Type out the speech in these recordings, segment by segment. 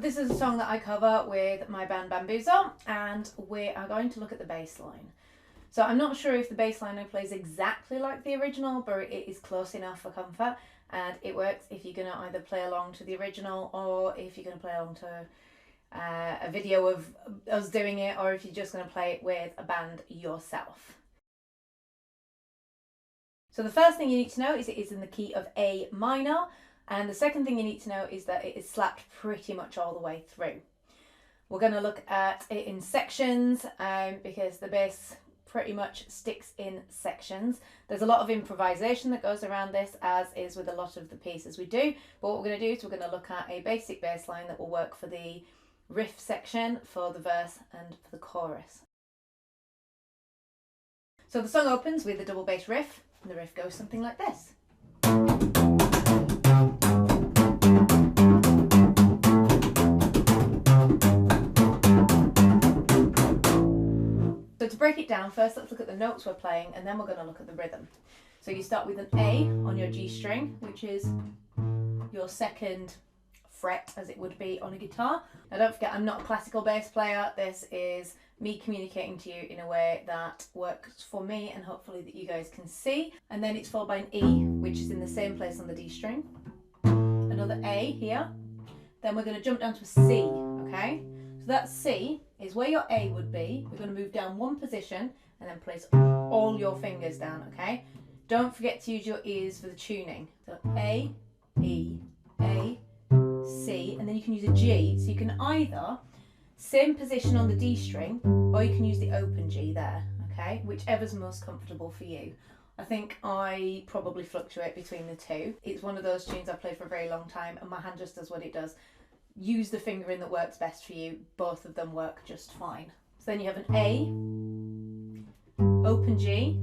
this is a song that I cover with my band Bamboozle, and we are going to look at the bass line. So I'm not sure if the bass line plays exactly like the original, but it is close enough for comfort, and it works if you're going to either play along to the original or if you're going to play along to a video of us doing it, or if you're just going to play it with a band yourself. So the first thing you need to know is it is in the key of A minor, and the second thing you need to know is that it is slapped pretty much all the way through. We're going to look at it in sections because the bass pretty much sticks in sections. There's a lot of improvisation that goes around this, as is with a lot of the pieces we do, but what we're going to do is we're going to look at a basic bass line that will work for the riff section, for the verse and for the chorus. So the song opens with a double bass riff, and the riff goes something like this. So to break it down, first let's look at the notes we're playing, and then we're going to look at the rhythm. So you start with an A on your G string, which is your second fret, as it would be on a guitar. Now don't forget, I'm not a classical bass player. This is me communicating to you in a way that works for me and hopefully that you guys can see. And then it's followed by an E, which is in the same place on the D string. Another A here. Then we're going to jump down to a C, okay? So that C is where your A would be. We're going to move down one position and then place all your fingers down, okay? Don't forget to use your ears for the tuning. So A, E, A, C, and then you can use a G. So you can either same position on the D string, or you can use the open G there, okay? Whichever's most comfortable for you. I think I probably fluctuate between the two. It's one of those tunes I've played for a very long time, and my hand just does what it does. Use the fingering that works best for you. Both of them work just fine. So then you have an A, open G,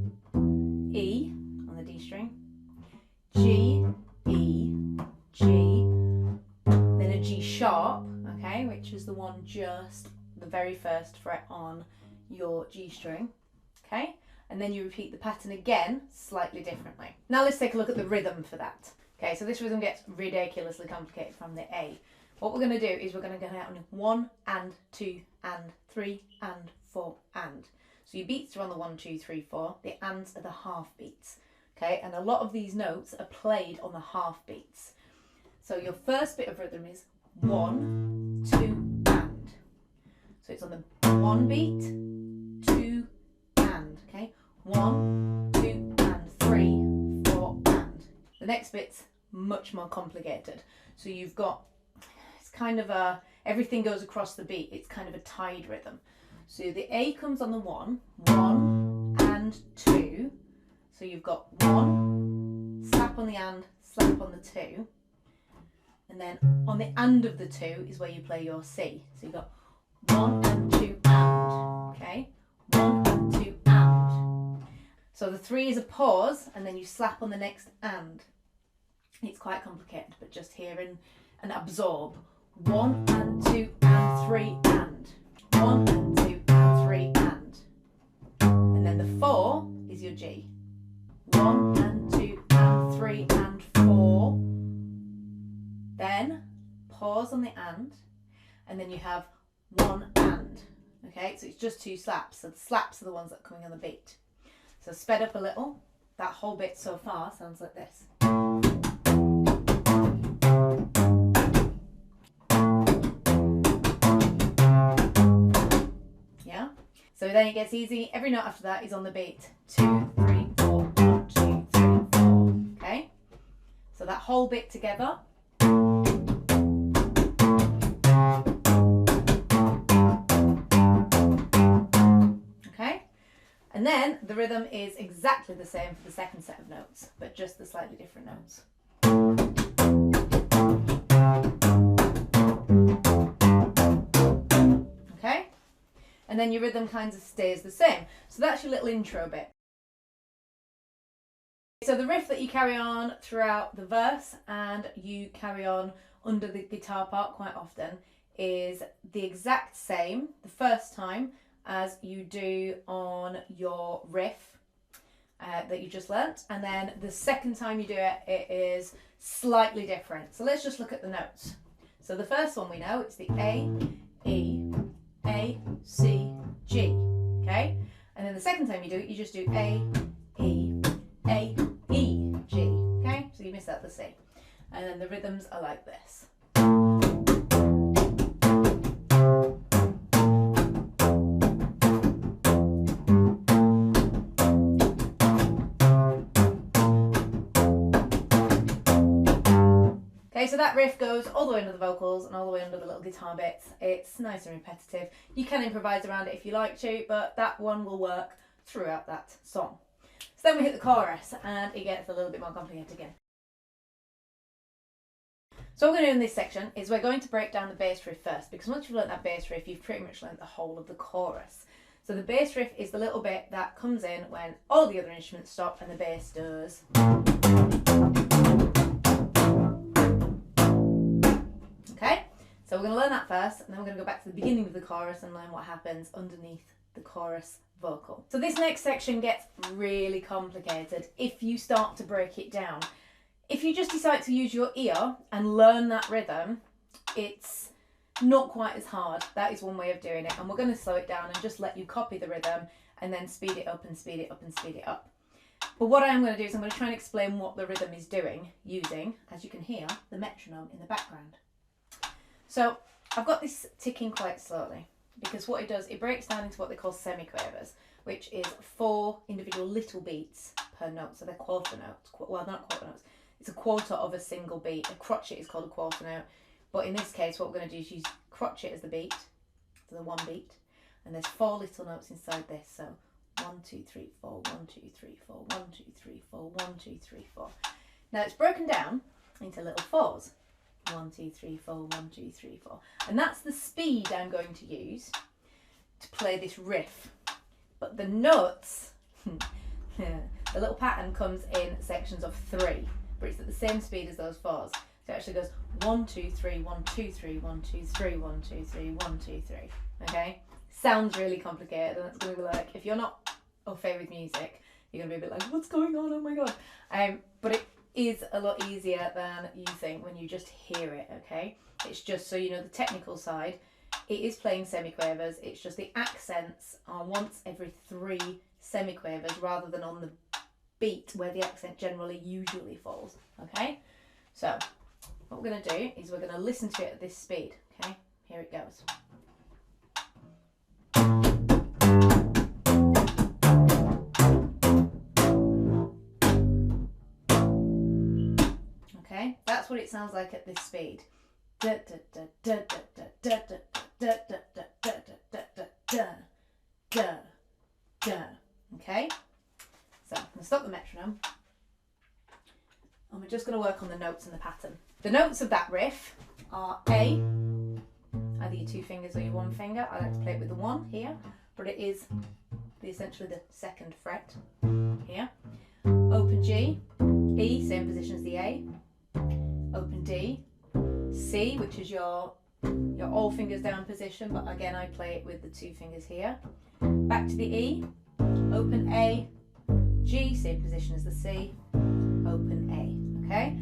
E on the D string, G, E, G, then a G sharp, okay, which is the one just the very first fret on your G string, okay, and then you repeat the pattern again slightly differently. Now let's take a look at the rhythm for that. Okay, so this rhythm gets ridiculously complicated from the A. What we're going to do is we're going to go out on 1 and 2 and 3 and 4 and. So your beats are on the 1, 2, 3, 4. The ands are the half beats. Okay, and a lot of these notes are played on the half beats. So your first bit of rhythm is 1, 2 and. So it's on the 1 beat, 2 and. Okay, 1, 2 and 3, 4 and. The next bit's much more complicated. So you've got, it's kind of a, everything goes across the beat. It's kind of a tied rhythm. So the A comes on the 1, 1 and 2. So you've got 1, slap on the and, slap on the 2. And then on the and of the 2 is where you play your C. So you've got 1 and 2 and, okay? 1 and 2 and. So the 3 is a pause, and then you slap on the next and. It's quite complicated, but just hear and absorb. 1 and 2 and 3 and. 1 and 2 and 3 and. And then the 4 is your G. 1 and 2 and 3 and 4. Then pause on the and then you have 1 and. Okay, so it's just 2 slaps. So the slaps are the ones that are coming on the beat. So sped up a little. That whole bit so far sounds like this. Yeah. So then it gets easy. Every note after that is on the beat. 2, 3, 4, 1, 2, 3, 4. Okay. So that whole bit together. And then the rhythm is exactly the same for the second set of notes, but just the slightly different notes. Okay? And then your rhythm kind of stays the same. So that's your little intro bit. So the riff that you carry on throughout the verse and you carry on under the guitar part quite often is the exact same the first time as you do on your riff that you just learnt, and then the second time you do it, it is slightly different. So let's just look at the notes. So the first one we know, it's the A, E, A, C, G, okay? And then the second time you do it, you just do A, E, G, okay? So you miss out the C. And then the rhythms are like this. Okay, so that riff goes all the way under the vocals and all the way under the little guitar bits. It's nice and repetitive. You can improvise around it if you like to, but that one will work throughout that song. So then we hit the chorus and it gets a little bit more complicated again. So what we're going to do in this section is we're going to break down the bass riff first, because once you've learnt that bass riff, you've pretty much learnt the whole of the chorus. So the bass riff is the little bit that comes in when all the other instruments stop and the bass does. Okay, so we're going to learn that first, and then we're going to go back to the beginning of the chorus and learn what happens underneath the chorus vocal. So this next section gets really complicated if you start to break it down. If you just decide to use your ear and learn that rhythm, it's not quite as hard. That is one way of doing it, and we're going to slow it down and just let you copy the rhythm and then speed it up and speed it up and speed it up. But what I'm going to do is I'm going to try and explain what the rhythm is doing using, as you can hear, the metronome in the background. So I've got this ticking quite slowly because what it does, it breaks down into what they call semiquavers, which is 4 individual little beats per note. So they're quarter notes. Well, not quarter notes. It's a quarter of a single beat. A crotchet is called a quarter note. But in this case, what we're going to do is use crotchet as the beat, so the one beat. And there's 4 little notes inside this. So 1, 2, 3, 4, 1, 2, 3, 4, 1, 2, 3, 4, 1, 2, 3, 4. Now it's broken down into little 4s. 1, 2, 3, 4, 1, 2, 3, 4. And that's the speed I'm going to use to play this riff. But the notes, the little pattern comes in sections of 3, but it's at the same speed as those 4s. So it actually goes 1, 2, 3, 1, 2, 3, 1, 2, 3, 1, 2, 3, 1, 2, 3. Okay? Sounds really complicated, and it's going to be like, if you're not au fait with music, you're going to be a bit like, what's going on? Oh my god. But it is a lot easier than you think when you just hear it, okay? It's just so you know the technical side. It is playing semiquavers. It's just the accents are once every 3 semiquavers rather than on the beat where the accent generally usually falls, okay? So what we're going to do is we're going to listen to it at this speed, okay? Here it goes. Okay, that's what it sounds like at this speed. Okay, so I'm going to stop the metronome and we're just going to work on the notes and the pattern. The notes of that riff are A, either your 2 fingers or your 1 finger. I like to play it with the 1 here, but it is essentially the 2nd fret here. Open G, E, same position as the A. Open D, C, which is your all fingers down position, but again I play it with the 2 fingers here. Back to the E, open A, G, same position as the C, open A, okay?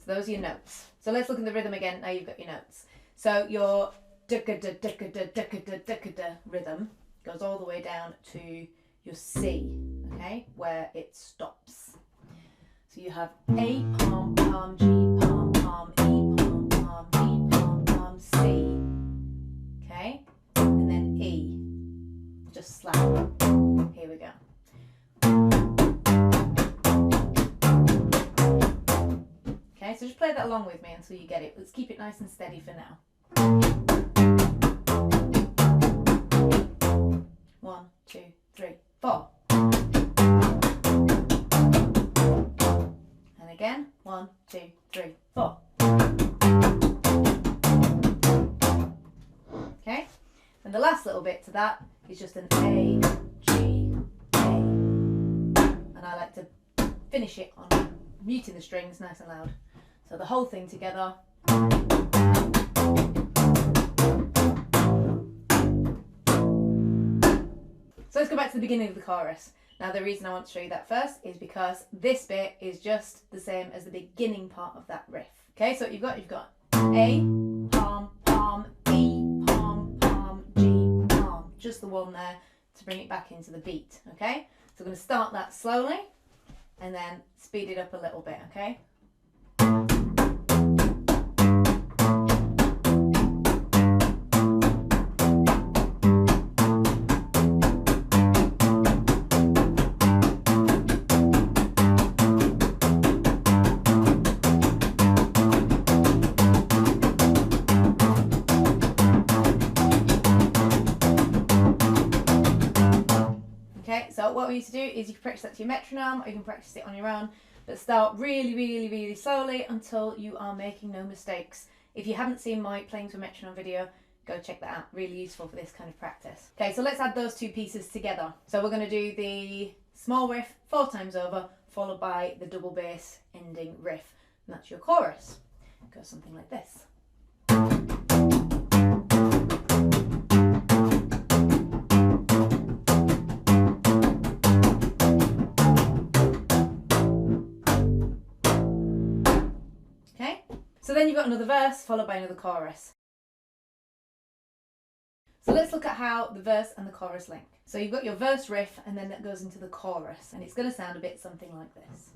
So those are your notes. So let's look at the rhythm again, now you've got your notes. So your rhythm goes all the way down to your C, okay, where it stops. So you have A, palm, palm, G, palm, palm, E, palm, palm, D, palm, palm, C, okay, and then E, just slap. Here we go. Okay, so just play that along with me until you get it. Let's keep it nice and steady for now. 1, 2, 3, 4. And again, 1, 2, 3, 4. Okay, and the last little bit to that is just an A, G, A. And I like to finish it on muting the strings nice and loud. So the whole thing together. So let's go back to the beginning of the chorus. Now the reason I want to show you that first is because this bit is just the same as the beginning part of that riff. Okay, so what you've got A, palm, just the one there to bring it back into the beat, okay? So we're going to start that slowly and then speed it up a little bit, okay? So what we need to do is you can practice that to your metronome, or you can practice it on your own, but start really, really, really slowly until you are making no mistakes. If you haven't seen my playing to a metronome video, go check that out. Really useful for this kind of practice. Okay, so let's add those two pieces together. So we're going to do the small riff 4 times over, followed by the double bass ending riff, and that's your chorus. It goes something like this. So then you've got another verse followed by another chorus. So let's look at how the verse and the chorus link. So you've got your verse riff and then that goes into the chorus, and it's going to sound a bit something like this.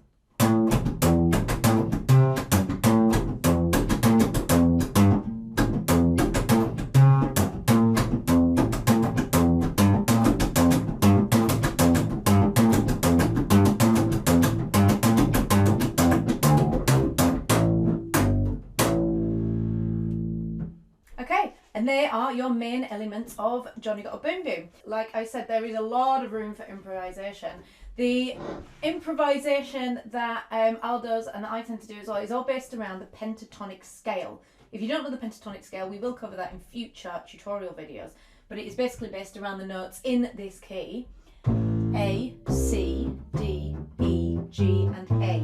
Okay, and they are your main elements of Johnny Got a Boom Boom. Like I said, there is a lot of room for improvisation. The improvisation that Al does and that I tend to do as well is all based around the pentatonic scale. If you don't know the pentatonic scale, we will cover that in future tutorial videos, but it is basically based around the notes in this key: A, C, D, E, G and A.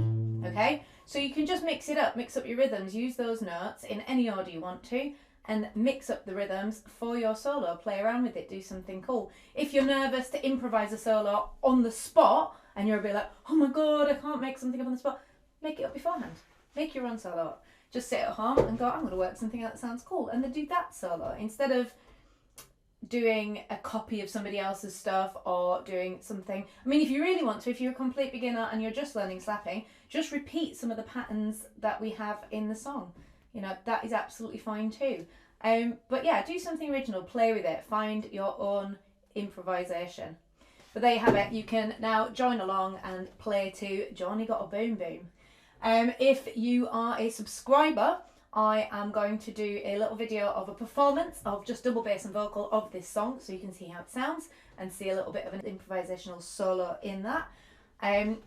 Okay, so you can just mix it up, mix up your rhythms, use those notes in any order you want to, and mix up the rhythms for your solo. Play around with it, do something cool. If you're nervous to improvise a solo on the spot and you're a bit like, oh my god, I can't make something up on the spot, make it up beforehand. Make your own solo up. Just sit at home and go, I'm going to work something out that sounds cool, and then do that solo instead of doing a copy of somebody else's stuff or doing something. I mean, if you really want to, if you're a complete beginner and you're just learning slapping, just repeat some of the patterns that we have in the song. You know, that is absolutely fine too. But yeah, do something original, play with it, find your own improvisation. But there you have it. You can now join along and play to Johnny Got a Boom Boom. If you are a subscriber, I am going to do a little video of a performance of just double bass and vocal of this song, so you can see how it sounds and see a little bit of an improvisational solo in that.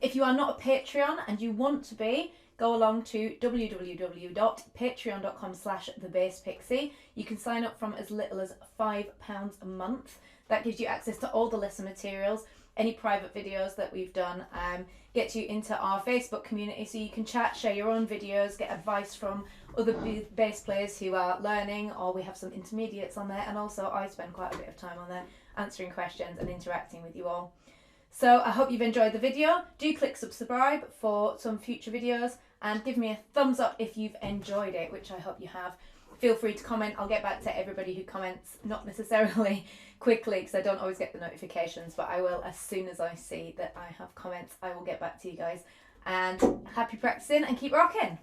If you are not a Patreon and you want to be, go along to www.patreon.com/thebasspixie. You can sign up from as little as £5 a month. That gives you access to all the lesson materials, any private videos that we've done, gets you into our Facebook community so you can chat, share your own videos, get advice from other bass players who are learning, or we have some intermediates on there, and also I spend quite a bit of time on there answering questions and interacting with you all. So I hope you've enjoyed the video. Do click subscribe for some future videos and give me a thumbs up if you've enjoyed it, which I hope you have. Feel free to comment. I'll get back to everybody who comments, not necessarily quickly because I don't always get the notifications, but I will as soon as I see that I have comments. I will get back to you guys. And happy practicing and keep rocking.